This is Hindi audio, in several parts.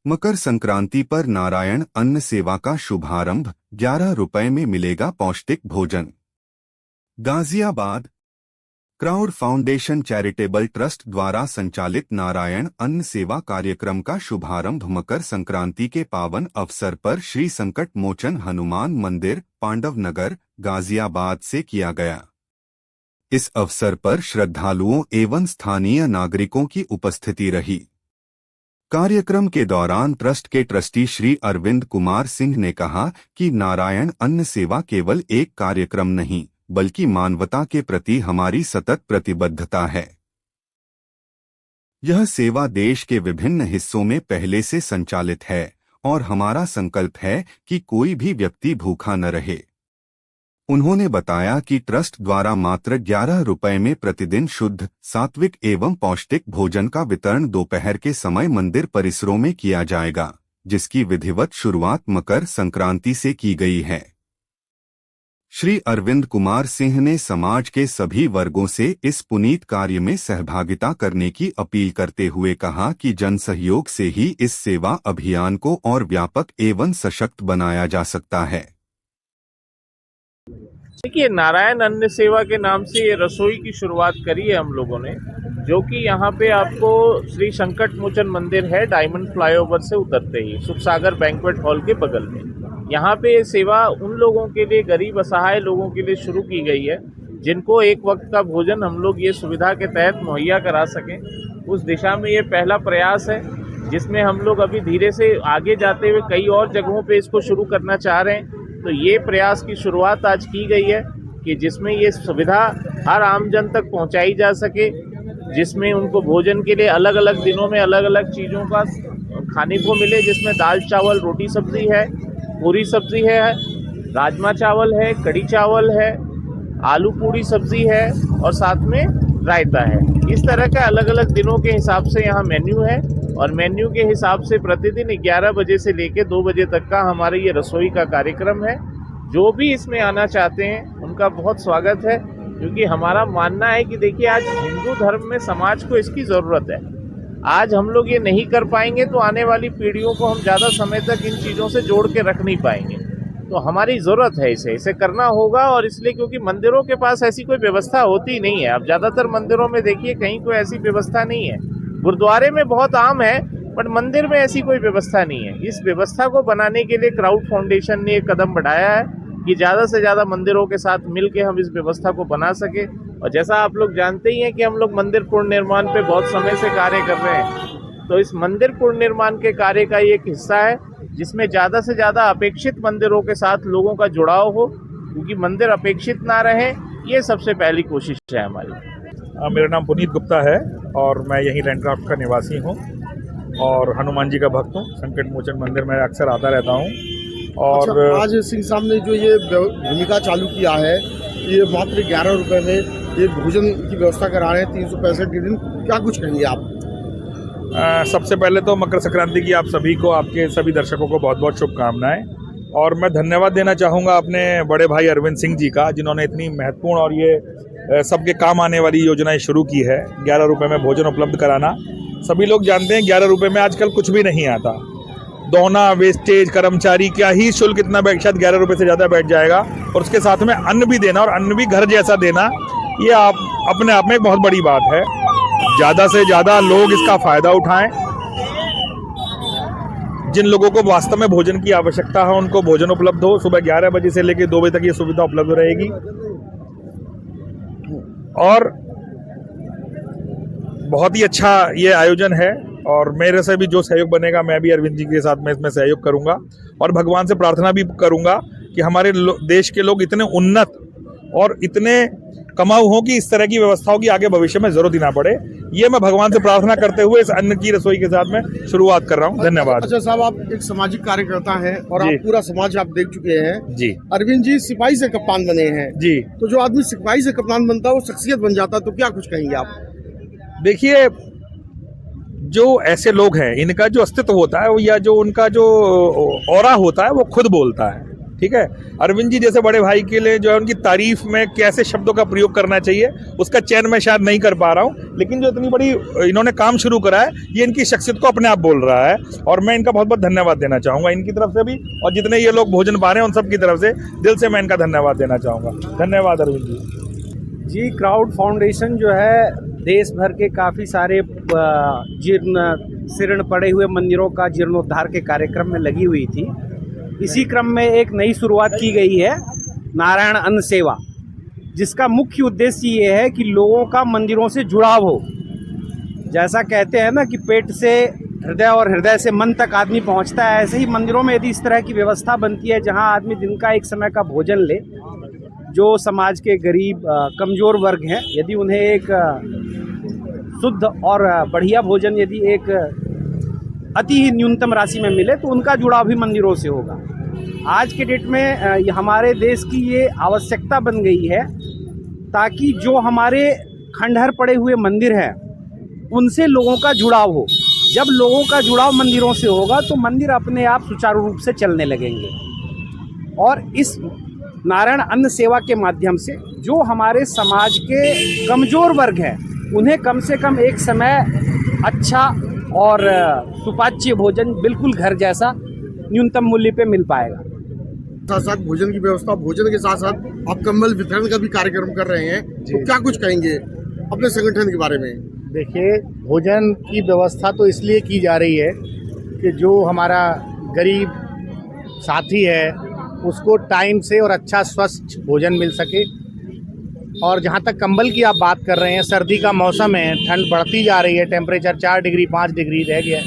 मकर संक्रांति पर नारायण अन्न सेवा का शुभारंभ, 11 रुपए में मिलेगा पौष्टिक भोजन। Ghaziabad crowd foundation charitable trust द्वारा संचालित नारायण अन्न सेवा कार्यक्रम का शुभारंभ मकर संक्रांति के पावन अवसर पर श्री संकट मोचन हनुमान मंदिर, पांडव नगर, गाजियाबाद से किया गया। इस अवसर पर श्रद्धालुओं एवं स्थानीय नागरिकों की उपस्थिति रही। कार्यक्रम के दौरान ट्रस्ट के ट्रस्टी श्री अरविंद कुमार सिंह ने कहा कि नारायण अन्न सेवा केवल एक कार्यक्रम नहीं, बल्कि मानवता के प्रति हमारी सतत प्रतिबद्धता है। यह सेवा देश के विभिन्न हिस्सों में पहले से संचालित है और हमारा संकल्प है कि कोई भी व्यक्ति भूखा न रहे। उन्होंने बताया कि ट्रस्ट द्वारा मात्र 11 रुपए में प्रतिदिन शुद्ध, सात्विक एवं पौष्टिक भोजन का वितरण दोपहर के समय मंदिर परिसरों में किया जाएगा, जिसकी विधिवत शुरुआत मकर संक्रांति से की गई है। श्री अरविंद कुमार सिंह ने समाज के सभी वर्गों से इस पुनीत कार्य में सहभागिता करने की अपील करते हुए कहा कि जन सहयोग से ही इस सेवा अभियान को और व्यापक एवं सशक्त बनाया जा सकता है। देखिए, नारायण अन्न सेवा के नाम से ये रसोई की शुरुआत करी है हम लोगों ने, जो कि यहाँ पे आपको श्री संकट मोचन मंदिर है, डायमंड फ्लाईओवर से उतरते ही सुखसागर बैंक्वेट हॉल के बगल में। यहाँ पे ये सेवा उन लोगों के लिए, गरीब असहाय लोगों के लिए शुरू की गई है जिनको एक वक्त का भोजन हम लोग ये सुविधा के तहत मुहैया करा सकें। उस दिशा में ये पहला प्रयास है, जिसमें हम लोग अभी धीरे से आगे जाते हुए कई और जगहों पे इसको शुरू करना चाह रहे हैं। तो ये प्रयास की शुरुआत आज की गई है कि जिसमें ये सुविधा हर आम जन तक पहुंचाई जा सके, जिसमें उनको भोजन के लिए अलग अलग दिनों में अलग अलग चीज़ों का खाने को मिले, जिसमें दाल चावल रोटी सब्जी है, पूरी सब्जी है, राजमा चावल है, कड़ी चावल है, आलू पूरी सब्जी है और साथ में रायता है। इस तरह का अलग अलग दिनों के हिसाब से यहाँ मेन्यू है और मेन्यू के हिसाब से प्रतिदिन 11 बजे से लेकर 2 बजे तक का हमारे ये रसोई का कार्यक्रम है। जो भी इसमें आना चाहते हैं उनका बहुत स्वागत है, क्योंकि हमारा मानना है कि देखिए, आज हिंदू धर्म में समाज को इसकी ज़रूरत है। आज हम लोग ये नहीं कर पाएंगे तो आने वाली पीढ़ियों को हम ज़्यादा समय तक इन चीज़ों से जोड़ के रख नहीं पाएंगे। तो हमारी ज़रूरत है इसे करना होगा। और इसलिए क्योंकि मंदिरों के पास ऐसी कोई व्यवस्था होती नहीं है। अब ज़्यादातर मंदिरों में देखिए कहीं कोई ऐसी व्यवस्था नहीं है। गुरुद्वारे में बहुत आम है, बट मंदिर में ऐसी कोई व्यवस्था नहीं है। इस व्यवस्था को बनाने के लिए क्राउड फाउंडेशन ने एक कदम बढ़ाया है कि ज़्यादा से ज़्यादा मंदिरों के साथ मिल के हम इस व्यवस्था को बना सके। और जैसा आप लोग जानते ही हैं कि हम लोग मंदिर पुनर्निर्माण पे बहुत समय से कार्य कर रहे हैं, तो इस मंदिर पुनर्निर्माण के कार्य का ये एक हिस्सा है जिसमें ज़्यादा से ज़्यादा अपेक्षित मंदिरों के साथ लोगों का जुड़ाव हो, क्योंकि मंदिर अपेक्षित ना रहे, ये सबसे पहली कोशिश है हमारी। मेरा नाम पुनीत गुप्ता है और मैं यहीं लैंडक्राफ्ट का निवासी हूँ और हनुमान जी का भक्त हूँ। संकट मोचन मंदिर में अक्सर आता रहता हूँ। और अच्छा, आज सिंह साहब ने जो ये भूमिका चालू किया है, ये मात्र 11 रुपए में ये भोजन की व्यवस्था करा रहे हैं 365 दिन, क्या कुछ कहेंगे आप? सबसे पहले तो मकर संक्रांति की आप सभी को, आपके सभी दर्शकों को बहुत बहुत शुभकामनाएं। और मैं धन्यवाद देना चाहूँगा अपने बड़े भाई अरविंद सिंह जी का, जिन्होंने इतनी महत्वपूर्ण और ये सबके काम आने वाली योजनाएं शुरू की है। 11 रुपए में भोजन उपलब्ध कराना। सभी लोग जानते हैं 11 रुपए में आजकल कुछ भी नहीं आता। दोना, वेस्टेज, कर्मचारी क्या ही शुल्क इतना शायद 11 रुपए से ज़्यादा बैठ जाएगा, और उसके साथ में अन्न भी देना, और अन्न भी घर जैसा देना, ये आप अपने आप में एक बहुत बड़ी बात है। ज़्यादा से ज़्यादा लोग इसका फ़ायदा उठाएं। जिन लोगों को वास्तव में भोजन की आवश्यकता है उनको भोजन उपलब्ध हो। सुबह 11 बजे से लेकर 2 बजे तक ये सुविधा उपलब्ध रहेगी। और बहुत ही अच्छा ये आयोजन है और मेरे से भी जो सहयोग बनेगा, मैं भी अरविंद जी के साथ में इसमें सहयोग करूंगा और भगवान से प्रार्थना भी करूंगा कि हमारे देश के लोग इतने उन्नत और इतने कमाऊ हों कि इस तरह की व्यवस्थाओं की आगे भविष्य में जरूरत ही ना पड़े। ये मैं भगवान से प्रार्थना करते हुए इस अन्न की रसोई के साथ में शुरुआत कर रहा हूँ। धन्यवाद। अच्छा साहब, आप एक सामाजिक कार्यकर्ता हैं और आप पूरा समाज आप देख चुके हैं जी। अरविंद जी सिपाही से कप्तान बने हैं जी। तो जो आदमी सिपाही से कप्तान बनता है वो शख्सियत बन जाता है, तो क्या कुछ कहेंगे आप? देखिए, जो ऐसे लोग हैं इनका जो अस्तित्व होता है या जो उनका जो ऑरा होता है वो खुद बोलता है। ठीक है। अरविंद जी जैसे बड़े भाई के लिए जो है उनकी तारीफ में कैसे शब्दों का प्रयोग करना चाहिए उसका चयन मैं शायद नहीं कर पा रहा हूँ, लेकिन जो इतनी बड़ी इन्होंने काम शुरू करा है ये इनकी शख्सियत को अपने आप बोल रहा है और मैं इनका बहुत बहुत धन्यवाद देना चाहूँगा इनकी तरफ से भी, और जितने ये लोग भोजन पा रहे हैं उन सब की तरफ से दिल से मैं इनका धन्यवाद देना चाहूँगा। धन्यवाद अरविंद जी। क्राउड फाउंडेशन जो है देश भर के काफ़ी सारे जीर्ण शीर्ण पड़े हुए मंदिरों का जीर्णोद्धार के कार्यक्रम में लगी हुई थी। इसी क्रम में एक नई शुरुआत की गई है, नारायण अन्न सेवा, जिसका मुख्य उद्देश्य ये है कि लोगों का मंदिरों से जुड़ाव हो। जैसा कहते हैं ना कि पेट से हृदय और हृदय से मन तक आदमी पहुंचता है, ऐसे ही मंदिरों में यदि इस तरह की व्यवस्था बनती है जहां आदमी दिन का एक समय का भोजन ले, जो समाज के गरीब कमज़ोर वर्ग हैं, यदि उन्हें एक शुद्ध और बढ़िया भोजन यदि एक अति ही न्यूनतम राशि में मिले तो उनका जुड़ाव भी मंदिरों से होगा। आज के डेट में हमारे देश की ये आवश्यकता बन गई है ताकि जो हमारे खंडहर पड़े हुए मंदिर हैं उनसे लोगों का जुड़ाव हो। जब लोगों का जुड़ाव मंदिरों से होगा तो मंदिर अपने आप सुचारू रूप से चलने लगेंगे। और इस नारायण अन्न सेवा के माध्यम से जो हमारे समाज के कमज़ोर वर्ग हैं उन्हें कम से कम एक समय अच्छा और सुपाच्य भोजन बिल्कुल घर जैसा न्यूनतम मूल्य पे मिल पाएगा। साथ साथ भोजन की व्यवस्था, भोजन के साथ साथ आप कंबल वितरण का भी कार्यक्रम कर रहे हैं, तो क्या कुछ कहेंगे अपने संगठन के बारे में? देखिए, भोजन की व्यवस्था तो इसलिए की जा रही है कि जो हमारा गरीब साथी है उसको टाइम से और अच्छा स्वच्छ भोजन मिल सके। और जहाँ तक कंबल की आप बात कर रहे हैं, सर्दी का मौसम है, ठंड बढ़ती जा रही है, टेम्परेचर 4 डिग्री 5 डिग्री रह गया,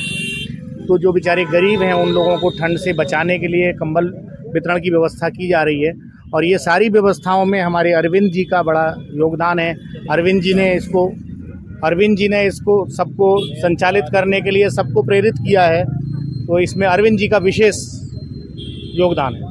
तो जो बेचारे गरीब हैं उन लोगों को ठंड से बचाने के लिए कंबल वितरण की व्यवस्था की जा रही है। और ये सारी व्यवस्थाओं में हमारे अरविंद जी का बड़ा योगदान है। अरविंद जी ने इसको सबको संचालित करने के लिए सबको प्रेरित किया है, तो इसमें अरविंद जी का विशेष योगदान है।